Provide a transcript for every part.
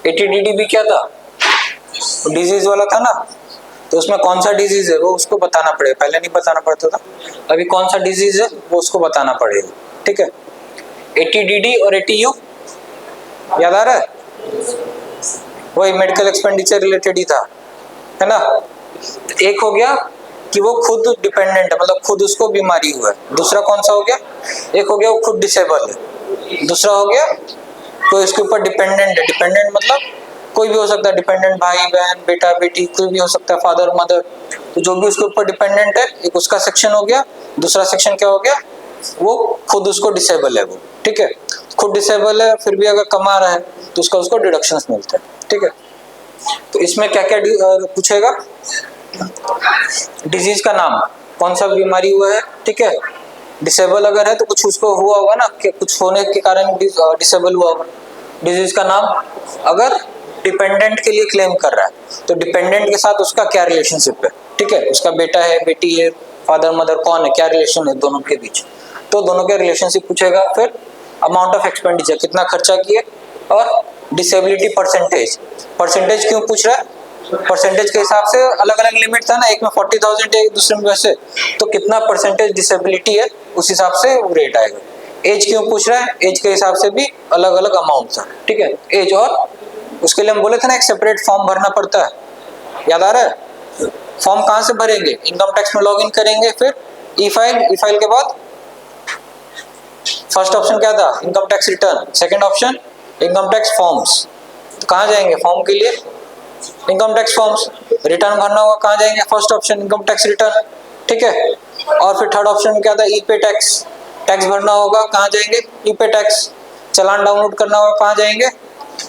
ATDD क्या था, disease वाला था ना, तो उसमें कौन सा डिजीज है वो उसको बताना पड़ेगा, पहले नहीं बताना पड़ता था, अभी कौन सा डिजीज है वो उसको बताना पड़ेगा, ठीक है। ATDD और ATU याद आ रहा है, वही मेडिकल एक्सपेंडिचर रिलेटेड ही था, है ना। एक हो गया कि वो खुद डिपेंडेंट है, मतलब खुद उसको बीमारी हुआ है, दूसरा कौन सा हो गया, एक हो गया वो खुद डिसेबल है, दूसरा हो गया कोई उसके ऊपर डिपेंडेंट है, डिपेंडेंट मतलब कोई भी हो सकता है, डिपेंडेंट भाई बहन बेटा बेटी कोई भी हो सकता है, फादर मदर, तो जो भी उसके ऊपर डिपेंडेंट है, एक उसका सेक्शन हो गया, दूसरा सेक्शन क्या हो गया, वो खुद उसको डिसेबल है वो, ठीक है। खुद डिसेबल है फिर भी अगर कमा रहा है तो उसको डिडक्शंस मिलते हैं, ठीक है। तो इसमें क्या क्या पूछेगा, डिजीज का नाम, कौन सा बीमारी हुआ है, ठीक है। डिसेबल अगर है तो कुछ उसको हुआ होगा ना, कि कुछ होने के कारण डिसेबल हुआ होगा। डिजीज का नाम, अगर डिपेंडेंट के लिए क्लेम कर रहा है तो डिपेंडेंट के साथ उसका क्या रिलेशनशिप है, ठीक है, उसका बेटा है बेटी है फादर मदर कौन है, क्या रिलेशन है दोनों के बीच, तो दोनों के रिलेशनशिप पूछेगा। फिर अमाउंट ऑफ एक्सपेंडिचर, कितना खर्चा किए, और डिसेबिलिटी परसेंटेज, परसेंटेज क्यों पूछ रहा है, परसेंटेज के हिसाब से अलग अलग लिमिट था ना, एक में 40,000 है एक दूसरे में वैसे, तो कितना परसेंटेज डिसेबिलिटी है उस हिसाब से रेट आएगा। एज क्यों पूछ रहा है, एज के हिसाब से भी अलग अलग अमाउंट था, ठीक है। एज, और उसके लिए हम बोले थे ना एक सेपरेट फॉर्म भरना पड़ता है, याद आ रहा है, फॉर्म कहाँ से भरेंगे, इनकम टैक्स में लॉग इन करेंगे, फिर ई फाइल के बाद फर्स्ट ऑप्शन क्या था, income tax return, second option income tax forms, तो कहाँ जाएंगे फॉर्म के लिए, इनकम टैक्स फॉर्म्स, रिटर्न भरना होगा कहाँ जाएंगे, first option income tax return, ठीक है। और फिर थर्ड ऑप्शन में क्या था, ई पे टैक्स, टैक्स भरना होगा कहाँ जाएंगे, ई पे टैक्स, चालान डाउनलोड करना होगा कहाँ जाएंगे,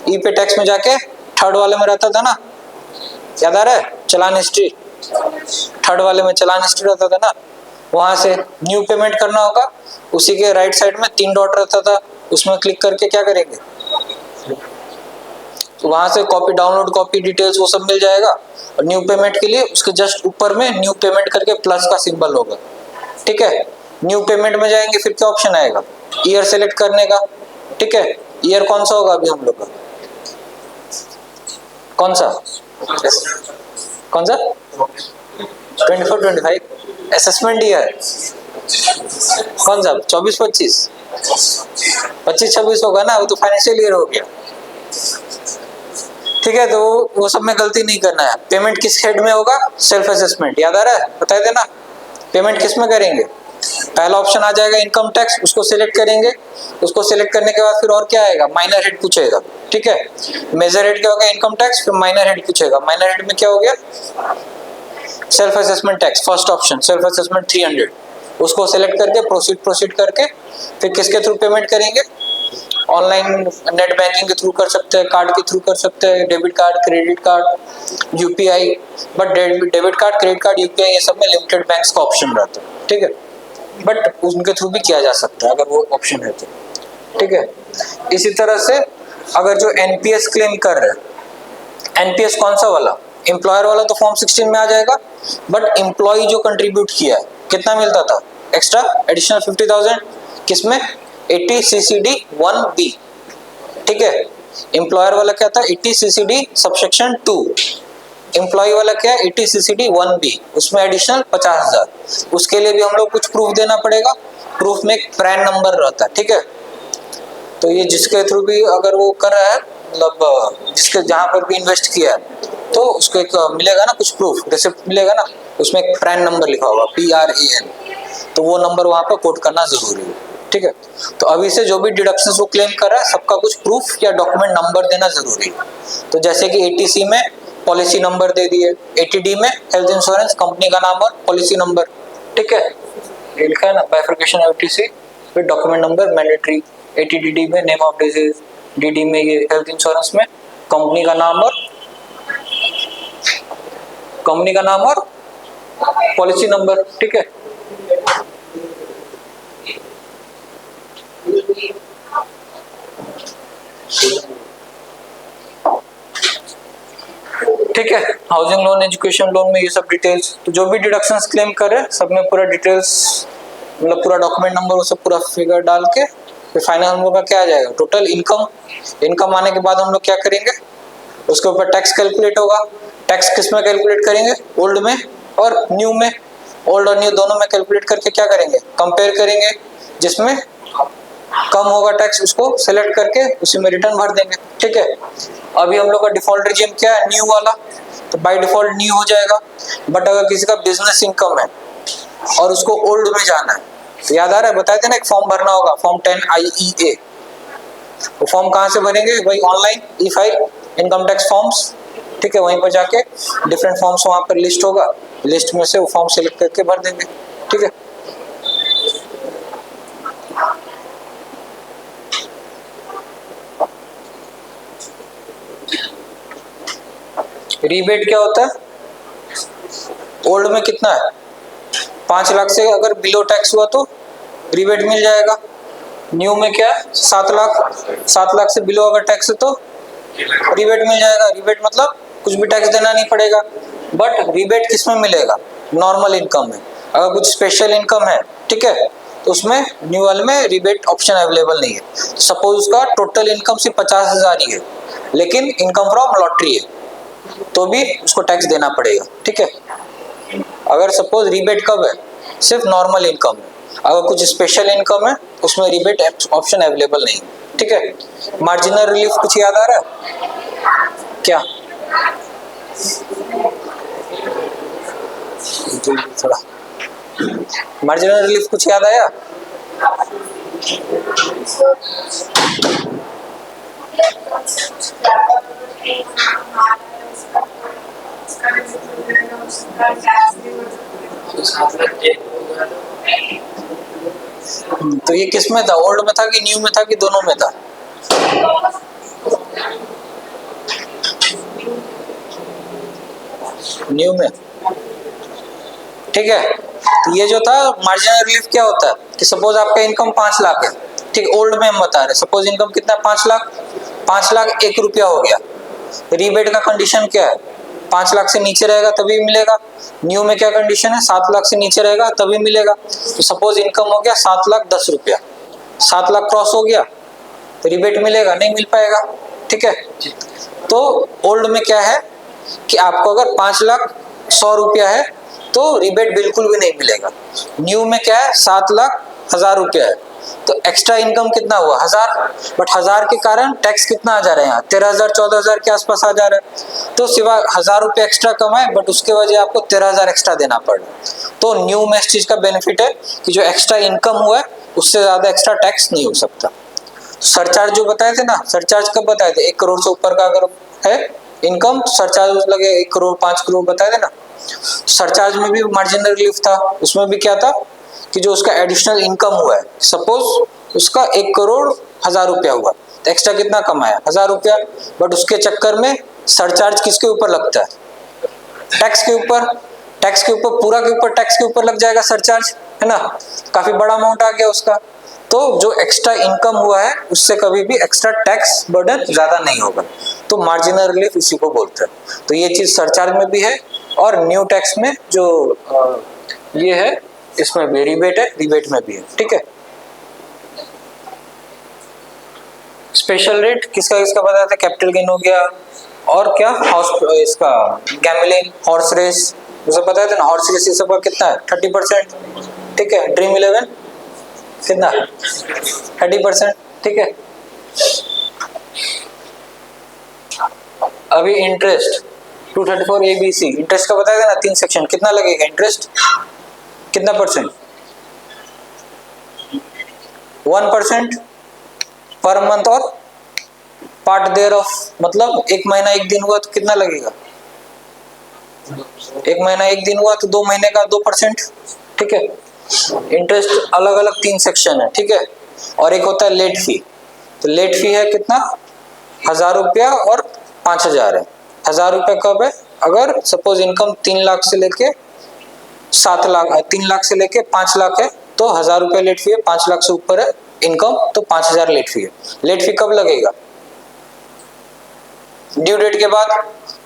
ई पे टैक्स में जाके, थर्ड वाले में रहता था ना, याद आ रहा है, चलान हिस्ट्री, थर्ड वाले में चलान हिस्ट्री रहता था ना, वहां से न्यू पेमेंट करना होगा, उसी के राइट साइड में 3 डॉट रहता था, उसमें क्लिक करके क्या करेंगे, तो वहां से कॉपी डाउनलोड कॉपी डिटेल्स वो सब मिल जाएगा, और न्यू पेमेंट के लिए उसके जस्ट ऊपर में न्यू पेमेंट करके प्लस का सिंबल होगा, ठीक है। न्यू पेमेंट में जाएंगे फिर क्या ऑप्शन आएगा, ईयर सेलेक्ट करने का, ठीक है। ईयर कौन सा होगा अभी हम लोग का, कौन सा 24-25 असेसमेंट ईयर, कौन सा 24-25 25-26 होगा ना, वो तो फाइनेंशियल ईयर हो गया, ठीक है। तो वो सब में गलती नहीं करना है। पेमेंट किस हेड में होगा, सेल्फ असेसमेंट, याद आ रहा है, बता देना पेमेंट किस में करेंगे, पहला ऑप्शन आ जाएगा इनकम टैक्स, उसको सिलेक्ट करेंगे, उसको सिलेक्ट करने के बाद फिर और क्या आएगा, माइनर हेड पूछेगा, ठीक है। मेजर हेड क्या होगा, इनकम टैक्स, फिर माइनर हेड पूछेगा, माइनर हेड में क्या हो गया, self assessment tax, first option self assessment 300, उसको सिलेक्ट करके प्रोसीड करके फिर किसके थ्रू पेमेंट करेंगे, ऑनलाइन नेट बैंकिंग के थ्रू कर सकते हैं, कार्ड के थ्रू कर सकते हैं, debit card credit card UPI, but debit card credit card UPI ये सब में लिमिटेड बैंक्स का ऑप्शन रहता है, ठीक है, बट उनके थ्रू भी किया जा सकता है अगर वो ऑप्शन है तो, ठीक है। इसी तरह से अगर जो एनपीएस क्लेम कर रहे हैं, एनपीएस कौन सा वाला, एम्प्लॉयर वाला तो फॉर्म 16 में आ जाएगा, बट एम्प्लॉय जो कंट्रीब्यूट किया है कितना मिलता था एक्स्ट्रा एडिशनल 50,000, किसमें 80 CCD 1B, ठीक है। एम्प्लॉयर वाला क्या था 80 CCD सबसेक्शन 2, एम्प्लॉय वाला क्या है 80 CCD 1B, उसमें एडिशनल 50,000, उसके लिए भी हम लोग कुछ प्रूफ देना पड़ेगा, प्रूफ में एक पैन नंबर रहता है, ठीक है। तो ये जिसके थ्रू भी अगर वो कर रहा है, मतलब जिसके जहाँ पर भी इन्वेस्ट किया है, तो उसको एक मिलेगा ना कुछ प्रूफ, रिसिप्ट मिलेगा ना, उसमें एक पैन नंबर लिखा होगा PRAN, तो वो नंबर वहाँ पर कोट करना जरूरी है, ठीक है। तो अभी से जो भी डिडक्शंस वो क्लेम कर रहा है सबका कुछ प्रूफ या डॉक्यूमेंट नंबर देना जरूरी है। तो जैसे कि 80C में पॉलिसी नंबर दे दिए, 80D में हेल्थ इंश्योरेंस कंपनी का नाम और पॉलिसी नंबर, ठीक है, ये लिखा है ना बाइफरकेशन 80C, फिर डॉक्यूमेंट नंबर मैंडेटरी, 80DD में नेम ऑफ डिजीज, DD में ये हेल्थ इंश्योरेंस में कंपनी का नाम और पॉलिसी नंबर, ठीक है। ठीक है, हाउसिंग लोन एजुकेशन लोन में ये सब डिटेल्स, तो जो भी डिडक्शंस क्लेम कर रहे हैं सब में पूरा डिटेल्स, मतलब पूरा डॉक्यूमेंट नंबर वो सब पूरा फिगर डाल के फिर फाइनल हम लोग का क्या आ जाएगा, टोटल इनकम। इनकम आने के बाद हम लोग क्या करेंगे, उसके ऊपर टैक्स कैलकुलेट होगा। टैक्स किस में कैलकुलेट करेंगे? ओल्ड में और न्यू में। ओल्ड और न्यू दोनों में कैलकुलेट करके क्या करेंगे? कंपेयर करेंगे। जिसमें कम होगा टैक्स उसको सेलेक्ट करके उसी में रिटर्न भर देंगे। ठीक है, अभी हम लोग का डिफॉल्ट रिजीम क्या है? न्यू वाला, तो बाय डिफॉल्ट न्यू हो जाएगा। बट अगर किसी का बिजनेस इनकम है और उसको ओल्ड में जाना है, तो याद आ रहा है, बताए थे ना, एक फॉर्म भरना होगा, फॉर्म 10IEA। वो फॉर्म कहाँ से भरेंगे? वही online E5 income tax forms. ठीक है, वहीं पर जाके डिफरेंट फॉर्म्स वहां पर लिस्ट होगा, लिस्ट में से वो फॉर्म सेलेक्ट करके भर देंगे। ठीक है, रीबेट क्या होता है? ओल्ड में कितना है? 5 लाख से अगर बिलो टैक्स हुआ तो रीबेट मिल जाएगा। न्यू में क्या है? 7 लाख, 7 लाख से बिलो अगर टैक्स है तो रीबेट मिल जाएगा। रीबेट मतलब कुछ भी टैक्स देना नहीं पड़ेगा। बट रीबेट किस में मिलेगा? नॉर्मल इनकम में। अगर कुछ स्पेशल इनकम है, ठीक है, तो उसमें न्यू वाले में रीबेट ऑप्शन अवेलेबल नहीं है। सपोज उसका टोटल इनकम सिर्फ 50,000 ही है, लेकिन इनकम फ्रॉम लॉटरी है, तो भी उसको टैक्स देना पड़ेगा। ठीक है, अगर सपोज रीबेट कब है? सिर्फ नॉर्मल इनकम है। अगर कुछ स्पेशल इनकम है उसमें रीबेट ऑप्शन अवेलेबल नहीं। ठीक है, मार्जिनल रिलीफ कुछ याद आ रहा है क्या? थोड़ा मार्जिनल रिलीफ कुछ याद आया? तो ये किस में था? ओल्ड में था कि न्यू में था कि दोनों में था? न्यू में। ठीक है, तो ये जो था मार्जिनल रिलीफ क्या होता है कि सपोज आपका इनकम 5 लाख है, ठीक, ओल्ड में हम बता रहे, सपोज इनकम कितना? 5 लाख। 5 लाख 1 रुपया हो गया। रीबेट का कंडीशन क्या है? 5 लाख से नीचे रहेगा तभी मिलेगा। न्यू में क्या कंडीशन है? 7 लाख से नीचे रहेगा तभी मिलेगा। तो सपोज इनकम हो गया 7 लाख 10 रुपया, 7 लाख क्रॉस हो गया तो रीबेट मिलेगा? नहीं मिल पाएगा। ठीक है, तो ओल्ड में क्या है कि आपको अगर 5 लाख 100 रुपया है तो रीबेट बिल्कुल भी नहीं मिलेगा। न्यू में क्या है? 7 लाख 1000 रुपया है, तो एक्स्ट्रा इनकम कितना हुआ? 1000। बट 1000 के कारण टैक्स कितना आ जा रहा है? यहाँ 13,000 14,000 के आसपास आ जा रहा है। तो सिवा 1000 रुपये एक्स्ट्रा कमाए बट उसके वजह आपको 13,000 एक्स्ट्रा देना पड़ रहा है। तो न्यू में इस चीज का बेनिफिट है कि जो एक्स्ट्रा इनकम हुआ है उससे ज्यादा एक्स्ट्रा टैक्स नहीं हो सकता। सरचार्ज जो बताए थे ना, सरचार्ज कब बताए थे? 1 करोड़ से ऊपर का अगर है इनकम तो सरचार्ज लगे 1 करोड़ 5 करोड़ बताए थे ना। सरचार्ज में भी मार्जिनल रिलीफ था, उसमें भी क्या था कि जो उसका एडिशनल इनकम हुआ है, सपोज उसका 1 करोड़ 1000 रुपया हुआ तो एक्स्ट्रा कितना कमाया? 1000 रुपया। बट उसके चक्कर में सरचार्ज किसके ऊपर लगता है? टैक्स के ऊपर। टैक्स के ऊपर, पूरा के ऊपर टैक्स के ऊपर लग जाएगा सरचार्ज, है ना? काफी बड़ा अमाउंट आ गया उसका। तो जो एक्स्ट्रा इनकम हुआ है उससे कभी भी एक्स्ट्रा टैक्स बर्डन ज्यादा नहीं होगा। तो मार्जिनल रिलीफ इसी को बोलते हैं। तो ये चीज सरचार्ज में भी है और न्यू टैक्स में जो ये है इसमें भी रिबेट है, रिबेट में भी है। ठीक है, स्पेशल रेट किसका किसका बताया था? कैपिटल गेन हो गया और क्या? हॉर्स, इसका गैम्बलिंग, हॉर्स रेस, मुझे बताया था ना, हॉर्स रेस ये सब का कितना है? 30%। ठीक है, ड्रीम 11 कितना? 30%। ठीक है, अभी इंटरेस्ट 234 ABC, इंटरेस्ट का बताया था ना, 3 सेक्शन, कितना लगेगा इंटरेस्ट? कितना परसेंट? 1% पर मंथ और पार्ट देयर ऑफ, मतलब 1 महीना 1 दिन हुआ तो कितना लगेगा? 1 महीना 1 दिन हुआ तो 2 महीने का 2%। ठीक है, इंटरेस्ट अलग अलग 3 सेक्शन है। ठीक है, और एक होता है लेट फी। तो लेट फी है कितना? 1000 रुपया और 5000 है। 1000 रुपया कब है? अगर सपोज इनकम 3 लाख से लेके 7 लाख, 3 लाख से लेके 5 लाख है तो 1000 रुपया लेट फी है। 5 लाख से ऊपर है इनकम तो 5000 लेट फी है। लेट फी कब लगेगा? ड्यू डेट के बाद।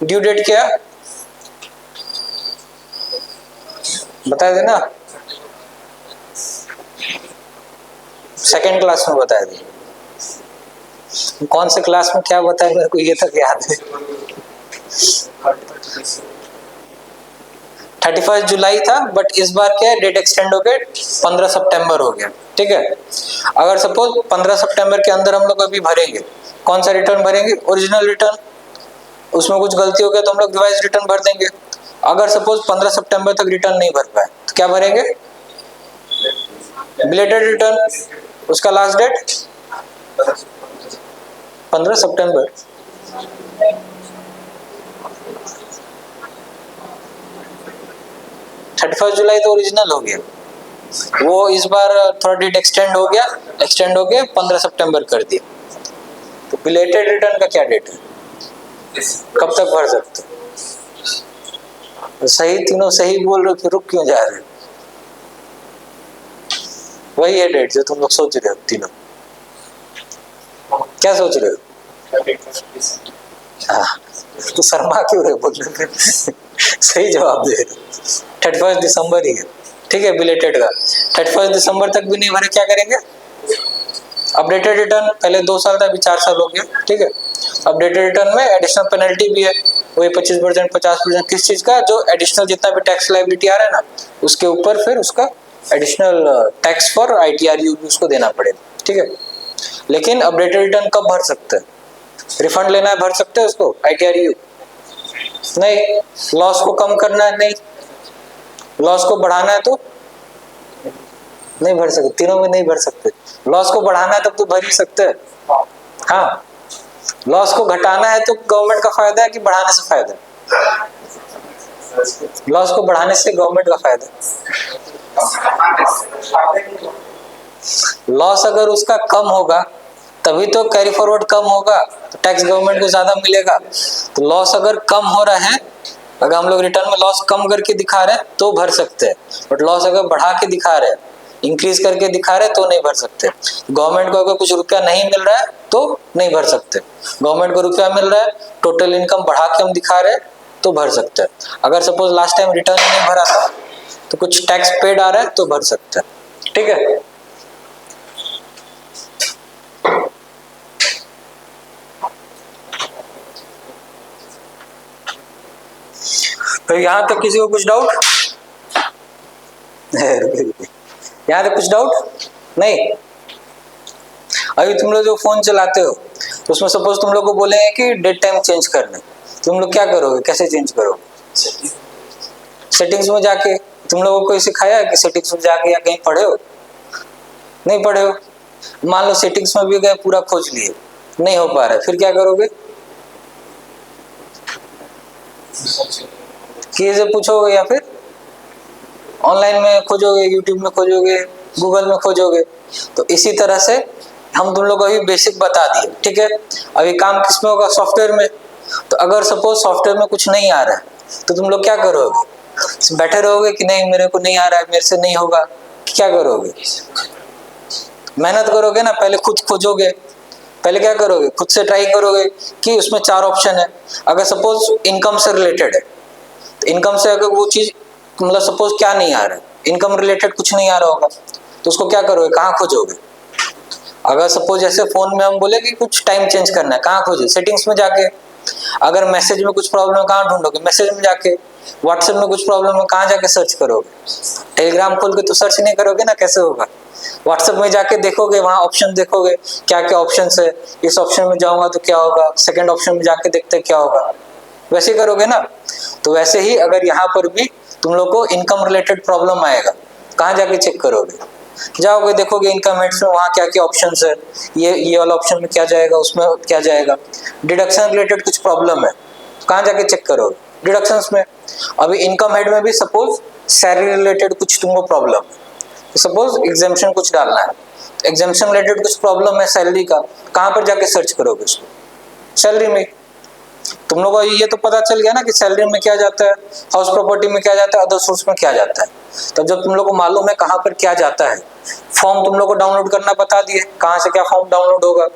ड्यू डेट क्या है बता देना, सेकेंड क्लास में बताया था। कौन से क्लास में क्या बताया मेरे को ये तक याद है। 31 जुलाई था, बट इस बार क्या है, डेट एक्सटेंड हो गया, 15 सितंबर हो गया। ठीक है, अगर सपोज 15 सितंबर के अंदर हम लोग अभी भरेंगे, कौन सा रिटर्न भरेंगे? Original return. उसमें कुछ गलती हो गया तो हम लोग रिवाइज रिटर्न भर देंगे। अगर सपोज 15 सितंबर तक रिटर्न नहीं भर पाए तो क्या भरेंगे? Belated return. उसका लास्ट डेट 15 सितंबर। थर्टी फर्स्ट जुलाई तो ओरिजिनल हो गया, वो इस बार थोड़ा डेट एक्सटेंड हो गया, 15 सितंबर कर दिया। तो बिलेटेड रिटर्न का क्या डेट है, कब तक भर सकते? सही, तीनों सही बोल रहे हो, रुक क्यों जा रहे हो? वही है डेट जो तुम लोग सोच रहे हो तीनों। क्या सोच रहे हो? हाँ, तो शर्मा क्यों रहे बोल रहे? सही जवाब दे रहे हो, 31 दिसंबर ही है। ठीक है, बिलेटेड का 31 दिसंबर तक भी नहीं भरे, क्या करेंगे? अपडेटेड रिटर्न, पहले 2 साल था, अभी 4 साल हो गया। ठीक है, अपडेटेड रिटर्न में एडिशनल पेनल्टी भी है, वही 25%, 50%। किस चीज का? जो एडिशनल जितना भी टैक्स लायबिलिटी आ रहा है ना, उसके ऊपर फिर उसका एडिशनल टैक्स फॉर ITRU भी उसको देना पड़ेगा। ठीक है, लेकिन अपडेटेड रिटर्न कब भर सकते हैं? रिफंड लेना है, भर सकते हैं उसको ITRU? नहीं। लॉस को कम करना है? नहीं। लॉस को बढ़ाना है तो नहीं भर सकते, तीनों में नहीं भर सकते। लॉस को बढ़ाना है तब तो भर ही सकते हैं। हाँ, लॉस को घटाना है तो गवर्नमेंट का फायदा है कि बढ़ाने से फायदा है? लॉस को बढ़ाने से गवर्नमेंट का फायदा है। लॉस अगर उसका कम होगा तभी तो कैरी फॉरवर्ड कम होगा, तो टैक्स गवर्नमेंट को ज्यादा मिलेगा। तो लॉस अगर कम हो रहा है, अगर हम लोग रिटर्न में लॉस कम करके दिखा रहे हैं तो भर सकते हैं, बट लॉस अगर बढ़ा के दिखा रहे हैं, इंक्रीज करके दिखा रहे हैं तो नहीं भर सकते। गवर्नमेंट को अगर कुछ रुपया नहीं मिल रहा है तो नहीं भर सकते। गवर्नमेंट को रुपया मिल रहा है, टोटल इनकम बढ़ा के हम दिखा रहे हैं तो भर सकते हैं। अगर सपोज लास्ट टाइम रिटर्न नहीं भरा था तो कुछ टैक्स पेड आ रहा है तो भर सकते हैं। ठीक है, तो यहां तक किसी को कुछ डाउट? यहां तक कुछ डाउट नहीं? अभी तुम लोग जो फोन चलाते हो तो उसमें सपोज तुम लोग को बोलेंगे कि डेट टाइम चेंज करना, तुम लोग क्या करोगे, कैसे चेंज करोगे? सेटिंग्स में जाके। तुम लोगों को सिखाया कि सेटिंग्स में जाके या कहीं पढ़े हो? नहीं पढ़े हो। मान लो सेटिंग्स में भी गए, पूरा खोज लिए, नहीं हो पा रहा है, फिर क्या करोगे? किसी से पूछोगे या फिर ऑनलाइन में खोजोगे, यूट्यूब में खोजोगे, गूगल में खोजोगे। तो इसी तरह से हम तुम लोग को अभी बेसिक बता दिए। ठीक है, अभी काम किस में होगा? सॉफ्टवेयर में। तो अगर सपोज सॉफ्टवेयर में कुछ नहीं आ रहा है तो तुम लोग क्या करोगे? बैठे रहोगे कि नहीं मेरे को नहीं आ रहा है, मेरे से नहीं होगा, क्या करोगे? मेहनत करोगे ना, पहले खुद खोजोगे, पहले क्या करोगे? खुद से ट्राई करोगे कि उसमें 4 ऑप्शन है। अगर सपोज इनकम से रिलेटेड है तो इनकम से अगर वो चीज, मतलब सपोज क्या नहीं आ रहा है, इनकम रिलेटेड कुछ नहीं आ रहा होगा, तो उसको क्या करोगे? कहाँ खोजोगे? अगर सपोज जैसे फोन में हम बोले कि कुछ टाइम चेंज करना है, कहाँ खोजोगे? सेटिंग्स में जाके। अगर मैसेज में कुछ प्रॉब्लम है, कहाँ ढूंढोगे? मैसेज में जाके। व्हाट्सएप में कुछ प्रॉब्लम है, कहाँ जाके सर्च करोगे? टेलीग्राम खोल के तो सर्च नहीं करोगे ना, कैसे होगा? व्हाट्सएप में जाके देखोगे, वहां ऑप्शन देखोगे क्या क्या ऑप्शन है, इस ऑप्शन में जाऊंगा तो क्या होगा, सेकंड ऑप्शन में जाके देखते क्या होगा, वैसे करोगे ना। तो वैसे ही अगर यहाँ पर भी तुम लोग को इनकम रिलेटेड प्रॉब्लम आएगा, कहाँ जाके चेक करोगे? जाओगे, देखोगे इनकम हेड्स में वहाँ क्या क्या ऑप्शन है, ये वाला ऑप्शन में क्या जाएगा, उसमें क्या जाएगा। डिडक्शन रिलेटेड कुछ प्रॉब्लम है, कहाँ जाके चेक करोगे? डिडक्शंस में। अभी इनकम हेड में भी सपोज सैलरी रिलेटेड कुछ तुमको प्रॉब्लम है, सपोज एग्जाम्पशन कुछ डालना है, एग्जाम्पशन रिलेटेड कुछ प्रॉब्लम है सैलरी का, कहाँ पर जाके सर्च करोगे उसको? सैलरी में। तुम लोगों को ये तो पता चल गया ना कि सैलरी में क्या जाता है, हाउस प्रॉपर्टी में क्या जाता है, अदर सोर्स में क्या जाता है। तो जब तुम लोग को मालूम है कहाँ पर क्या जाता है, फॉर्म तुम लोग को डाउनलोड करना बता दिए, कहाँ से क्या फॉर्म डाउनलोड होगा।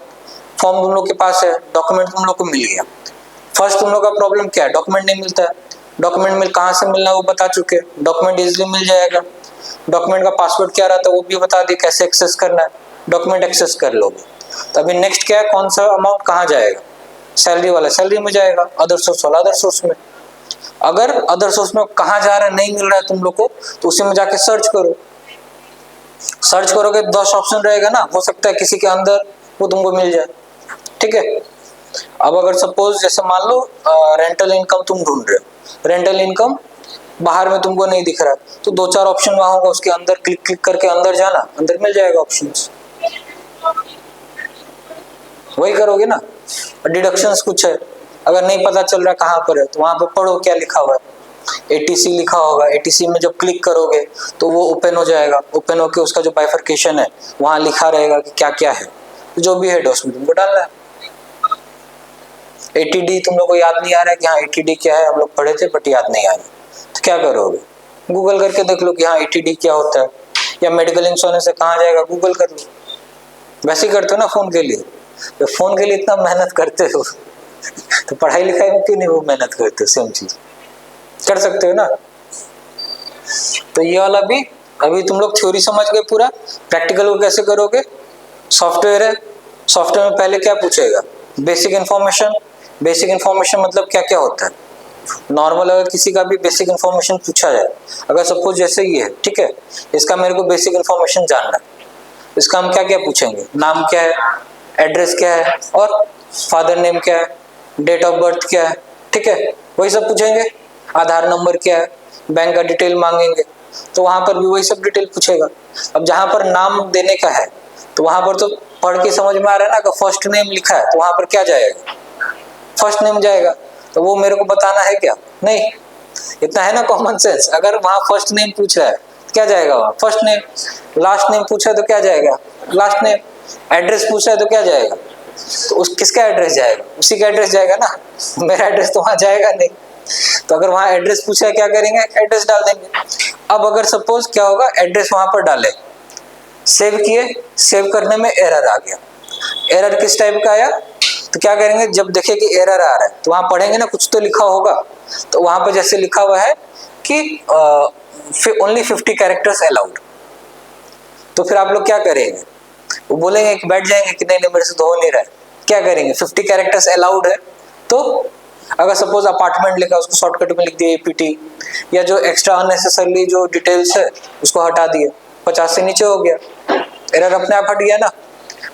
फॉर्म तुम लोग के पास है, डॉक्यूमेंट तुम लोग को मिल गया। फर्स्ट तुम लोग का प्रॉब्लम क्या है? डॉक्यूमेंट नहीं मिलता है। डॉक्यूमेंट मिल कहाँ से मिलना वो बता चुके, डॉक्यूमेंट इजिली मिल जाएगा। डॉक्यूमेंट का पासवर्ड क्या रहता है वो भी बता दिए, कैसे एक्सेस करना है, डॉक्यूमेंट एक्सेस कर लोगे। तो अभी नेक्स्ट क्या है, कौन सा अमाउंट कहाँ जाएगा? सैलरी वाला सैलरी में जाएगा, अदर सोर्स वाला अदर सोर्स में। अगर अदर सोर्स में कहाँ जा रहा है नहीं मिल रहा है तुम लोग को, तो उसी में जाके सर्च करो। सर्च करोगे 10 ऑप्शन रहेगा ना, हो सकता है किसी के अंदर वो तुमको मिल जाए, ठीक है। अब अगर सपोज जैसे मान लो रेंटल इनकम तुम ढूंढ रहे हो, रेंटल इनकम बाहर में तुमको नहीं दिख रहा, तो 2-4 ऑप्शन वहां होगा, उसके अंदर क्लिक करके अंदर जाना, अंदर मिल जाएगा ऑप्शंस, वही करोगे ना। डिडक्शंस कुछ है, अगर नहीं पता चल रहा कहाँ पर है तो वहां पे पढ़ो क्या लिखा हुआ है, ATC लिखा होगा, ATC में जब क्लिक करोगे तो वो ओपन हो जाएगा, ओपन होके उसका जो बाइफर्केशन है वहां लिखा रहेगा कि क्या क्या है, जो भी है उसमें तुमको डालना है। ATD तुम लोग को याद नहीं आ रहा है कि हाँ ATD क्या है, हम लोग पढ़े थे बट याद नहीं आ रहा, तो क्या करोगे, गूगल करके देख लो कि हाँ ATD क्या होता है, या मेडिकल इंश्योरेंस से कहाँ जाएगा गूगल कर लो। वैसे ही करते हो ना फोन के लिए, तो फोन के लिए इतना मेहनत करते हो तो पढ़ाई लिखाई में क्यों नहीं वो मेहनत करते हो, सेम चीज कर सकते हो ना। तो ये वाला भी अभी तुम लोग थ्योरी समझ गए, पूरा प्रैक्टिकल को कैसे करोगे। सॉफ्टवेयर है, सॉफ्टवेयर में पहले क्या पूछेगा, बेसिक इन्फॉर्मेशन। बेसिक इन्फॉर्मेशन मतलब क्या क्या होता है, नॉर्मल अगर किसी का भी बेसिक इन्फॉर्मेशन पूछा जाए, अगर सपोज जैसे ये है, ठीक है, इसका मेरे को बेसिक इन्फॉर्मेशन जानना है, इसका हम क्या क्या पूछेंगे, नाम क्या है, एड्रेस क्या है, और फादर नेम क्या है, डेट ऑफ बर्थ क्या है, ठीक है, वही सब पूछेंगे। आधार नंबर क्या है, बैंक का डिटेल मांगेंगे, तो वहां पर भी वही सब डिटेल पूछेगा। अब जहां पर नाम देने का है तो वहां पर तो पढ़ के समझ में आ रहा है ना, कि फर्स्ट नेम लिखा है तो वहां पर क्या जाएगा, फर्स्ट नेम जाएगा। तो वो मेरे को बताना है क्या, नहीं, इतना है ना कॉमन सेंस। अगर वहां फर्स्ट नेम पूछ रहा है क्या जाएगा, वहां फर्स्ट नेम। लास्ट नेम पूछा है तो क्या जाएगा, लास्ट नेम। एड्रेस पूछा है तो क्या जाएगा, तो उस किसका एड्रेस जाएगा, उसी का एड्रेस जाएगा ना, मेरा एड्रेस तो वहां जाएगा नहीं। तो अगर वहां एड्रेस पूछा है क्या करेंगे, एड्रेस डाल देंगे। अब अगर सपोज क्या होगा, एड्रेस वहां पर डाले, सेव किए, सेव करने में एरर आ गया। एरर किस टाइप का आया, तो क्या करेंगे, जब देखे कि एरर आ रहा है तो वहां पढ़ेंगे ना, कुछ तो लिखा होगा, तो वहां पर जैसे लिखा हुआ है कि ओनली 50 कैरेक्टर्स अलाउड, तो फिर आप लोग क्या करेंगे, वो बोलेंगे कि बैठ जाएंगे कि नहीं नहीं मेरे से तो हो नहीं रहा है, क्या करेंगे, 50 कैरेक्टर्स अलाउड है। तो अगर सपोज अपार्टमेंट लिखा उसको शॉर्टकट में लिख दिए APT, या जो एक्स्ट्रा अननेसेसरली जो डिटेल्स है उसको हटा दिए, 50 से नीचे हो गया, एरर अपने आप हट गया ना।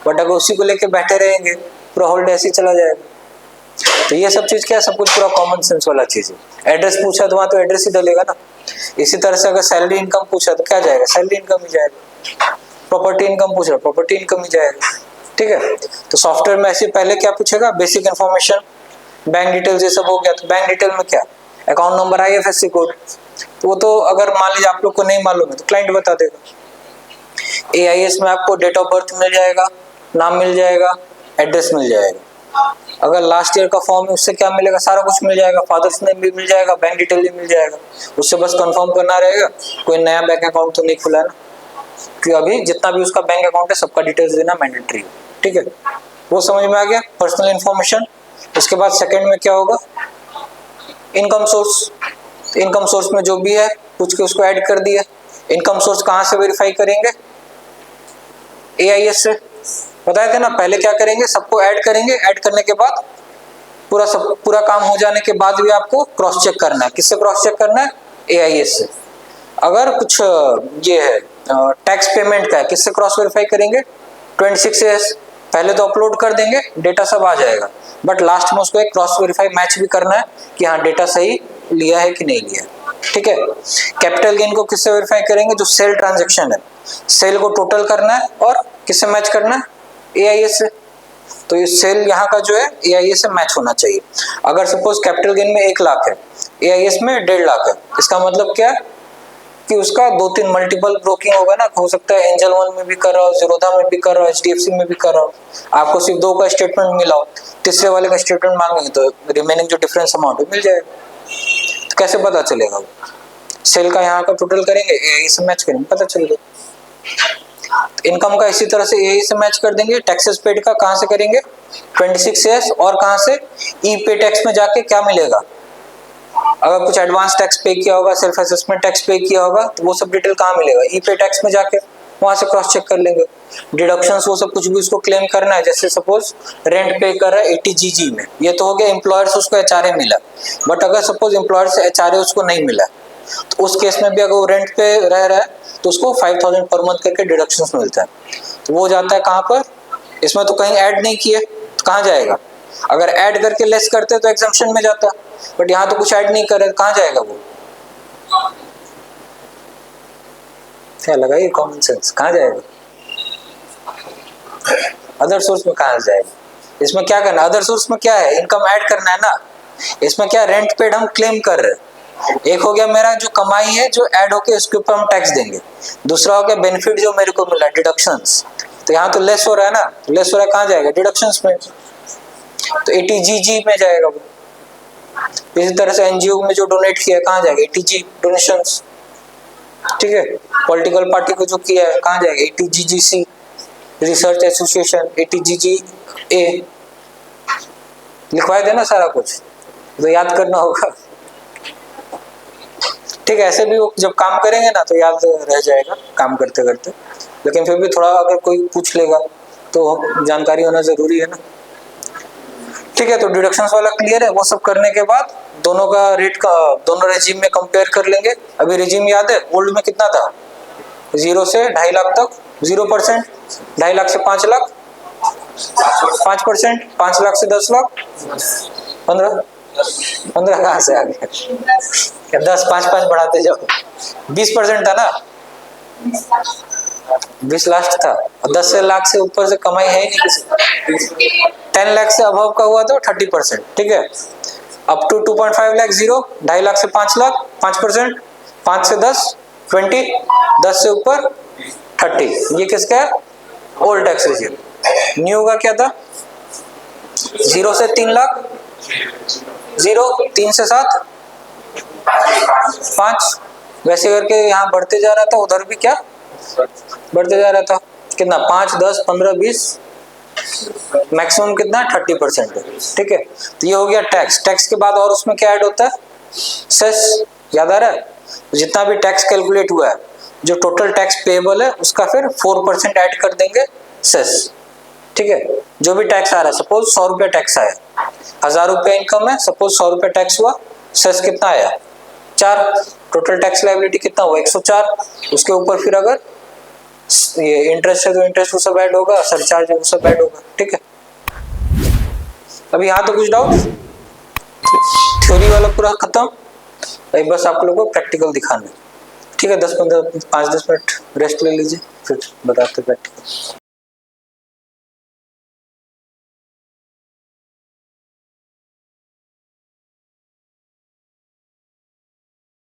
बट अगर उसी को लेके बैठे रहेंगे पूरा होल डे ऐसे ही चला जाएगा। तो ये सब चीज क्या है, सब कुछ पूरा कॉमन सेंस वाला चीज है। एड्रेस पूछा तो वहां तो एड्रेस ही डलेगा ना। इसी तरह से अगर सैलरी इनकम पूछा तो क्या जाएगा, सैलरी इनकम ही जाएगा। प्रॉपर्टी इनकम पूछ रहा, प्रॉपर्टी इनकम ही जाएगा, ठीक है। तो सॉफ्टवेयर में ऐसे पहले क्या पूछेगा, बेसिक इन्फॉर्मेशन, बैंक डिटेल्स, ये सब हो गया। तो बैंक डिटेल में क्या, अकाउंट नंबर, IFSC कोड, तो वो तो अगर मान लीजिए आप लोग को नहीं मालूम है तो क्लाइंट बता देगा। AIS में आपको डेट ऑफ बर्थ मिल जाएगा, नाम मिल जाएगा, एड्रेस मिल जाएगा। अगर लास्ट ईयर का फॉर्म है उससे क्या मिलेगा, सारा कुछ मिल जाएगा, फादर्स नेम भी मिल जाएगा, बैंक डिटेल भी मिल जाएगा। उससे बस कंफर्म करना रहेगा कोई नया बैंक अकाउंट तो नहीं खुला ना, क्योंकि अभी जितना भी उसका बैंक अकाउंट है सबका डिटेल्स देना मैंडेटरी है, ठीक है। वो समझ में आ गया, पर्सनल इन्फॉर्मेशन। उसके बाद सेकंड में क्या होगा, इनकम सोर्स। इनकम सोर्स में जो भी है पूछ के उसको ऐड कर दिया। इनकम सोर्स कहाँ से वेरीफाई करेंगे, AIS से। बताए थे ना, पहले क्या करेंगे, सबको ऐड करेंगे, ऐड करने के बाद पूरा काम हो जाने के बाद भी आपको क्रॉस चेक करना है। किससे क्रॉस चेक करना है, AIS से। अगर कुछ ये है टैक्स पेमेंट का है, किससे क्रॉस वेरीफाई करेंगे, 26S। पहले तो अपलोड कर देंगे, डेटा सब आ जाएगा, बट लास्ट में उसको एक क्रॉस वेरीफाई मैच भी करना है कि हाँ डेटा सही लिया है कि नहीं लिया है, ठीक है। कैपिटल गेन को किससे वेरीफाई करेंगे, जो सेल ट्रांजैक्शन है, सेल को टोटल करना है और किससे मैच करना है, AIS से। तो ये सेल यहाँ का जो है AIS से मैच होना चाहिए। अगर सपोज कैपिटल गेन में 1 लाख है, AIS में 1.5 लाख है, इसका मतलब क्या है कि उसका 2-3 मल्टीपल ब्रोकिंग होगा ना। हो सकता है एंजल वन में भी कर रहा हो, जीरोधा में भी कर रहा हो, HDFC में भी कर रहा हो, आपको सिर्फ 2 का स्टेटमेंट मिला हो, तीसरे वाले का स्टेटमेंट मांगेंगे तो रिमेनिंग जो डिफरेंस अमाउंट है मिल जाएगा। तो कैसे पता चलेगा, वो सेल का यहाँ का टोटल करेंगे, AIS से मैच करेंगे, पता चल गया। इनकम का इसी तरह से AIS से मैच कर देंगे। टैक्सेस पेड का कहाँ से करेंगे, 26S। और कहाँ से, ई-पे टैक्स में जाके क्या मिलेगा, अगर कुछ एडवांस टैक्स पे किया होगा, सेल्फ असेसमेंट टैक्स पे किया होगा, तो वो सब डिटेल कहाँ मिलेगा, ई-पे टैक्स में जाके। वहां से क्रॉस चेक कर लेंगे। डिडक्शंस वो सब कुछ भी उसको क्लेम करना है, जैसे सपोज रेंट पे कर रहा है 80 GG में, ये तो हो गया एम्प्लॉयर से उसको HRA मिला। बट अगर सपोज एम्प्लॉयर से HRA उसको नहीं मिला, तो उस केस में भी अगर वो रेंट पे रह रहा है तो उसको 5000 पर मंथ करके डिडक्शंस मिलता है। तो वो जाता है कहाँ पर, इसमें तो कहीं ऐड नहीं किए तो कहाँ जाएगा, अगर ऐड करके लेस करते तो एग्जम्पशन में जाता, बट यहाँ तो कुछ ऐड नहीं करे, कहाँ जाएगा वो, क्या लगाइए कॉमन सेंस, कहाँ जाएगा, अदर सोर्स में कहाँ जाएगा। इसमें क्या करना, अदर सोर्स में क्या है, इनकम ऐड करना है ना। इसमें क्या रेंट पेड हम क्लेम कर रहे हैं, एक हो गया मेरा जो कमाई है जो ऐड होके उसके ऊपर हम टैक्स देंगे, दूसरा हो गया बेनिफिट जो मेरे को मिला डिडक्शंस। तो यहाँ तो लेस हो रहा है ना, लेस हो रहा है, कहाँ जाएगा, डिडक्शंस में, तो 80GG में जाएगा वो। इसी तरह से एनजीओ में जो डोनेट किया कहाँ जाएगा, 80G डोनेशंस, ठीक है। पॉलिटिकल पार्टी को जो किया है कहाँ जाएगा, 80GGC। रिसर्च एसोसिएशन 80GGA, लिखवाए देना सारा कुछ, तो याद करना होगा, ठीक है। ऐसे भी वो जब काम करेंगे ना तो याद रह जाएगा काम करते करते, लेकिन फिर भी थोड़ा अगर कोई पूछ लेगा तो जानकारी होना जरूरी है ना, ठीक है। तो डिडक्शंस वाला क्लियर है। वो सब करने के बाद दोनों का रेट का दोनों रेजिम में कंपेयर कर लेंगे। अभी रेजिम याद है, ओल्ड में कितना था, 0 से 2.5 लाख तक 0%, 2.5 लाख से 5 लाख 5%, 5 लाख से 10 लाख 15 कहाँ से आ गया, 10 5 बढ़ाते जाओ, 20% था ना, 20 लास्ट था, और 10 से लाख से ऊपर से कमाई है ही नहीं किसी। 10 लाख से अबव का हुआ तो 30%, ठीक है। अप टू 2.5 लाख 0, 2.5 लाख से 5 लाख 5%, 5 से 10 20, 10 से ऊपर 30। ये किसका है, ओल्ड टैक्स रेजिम। न्यू का क्या था, 0 से 3 लाख 0, 3 से 7 5, वैसे करके यहाँ बढ़ते जा रहा था, उधर भी क्या बढ़ते जा रहा था, कितना 5 10 15 20, मैक्सिमम कितना 30% है, ठीक है। तो ये हो गया टैक्स। टैक्स के बाद और उसमें क्या ऐड होता है, सेस, याद आ रहा है, जितना भी टैक्स कैलकुलेट हुआ है, जो टोटल टैक्स पेएबल है उसका फिर 4% ऐड कर देंगे सेस, ठीक है। जो भी टैक्स आ रहा है, सपोज 100 रुपया टैक्स आया, 1000 रुपया इनकम है, सपोज 100 रुपया टैक्स हुआ, सेस कितना आया 4, टोटल टैक्स लायबिलिटी कितना हुआ 104। उसके ऊपर फिर अगर ये इंटरेस्ट है तो इंटरेस्ट वो सब ऐड होगा, सरचार्ज है वो सब ऐड होगा, ठीक है। अभी यहाँ तो कुछ डाउट, थ्योरी वाला पूरा खत्म, एक बस आप लोगों को प्रैक्टिकल दिखाना है, ठीक है। 5-10 मिनट रेस्ट ले लीजिए, फिर बताते प्रैक्टिकल।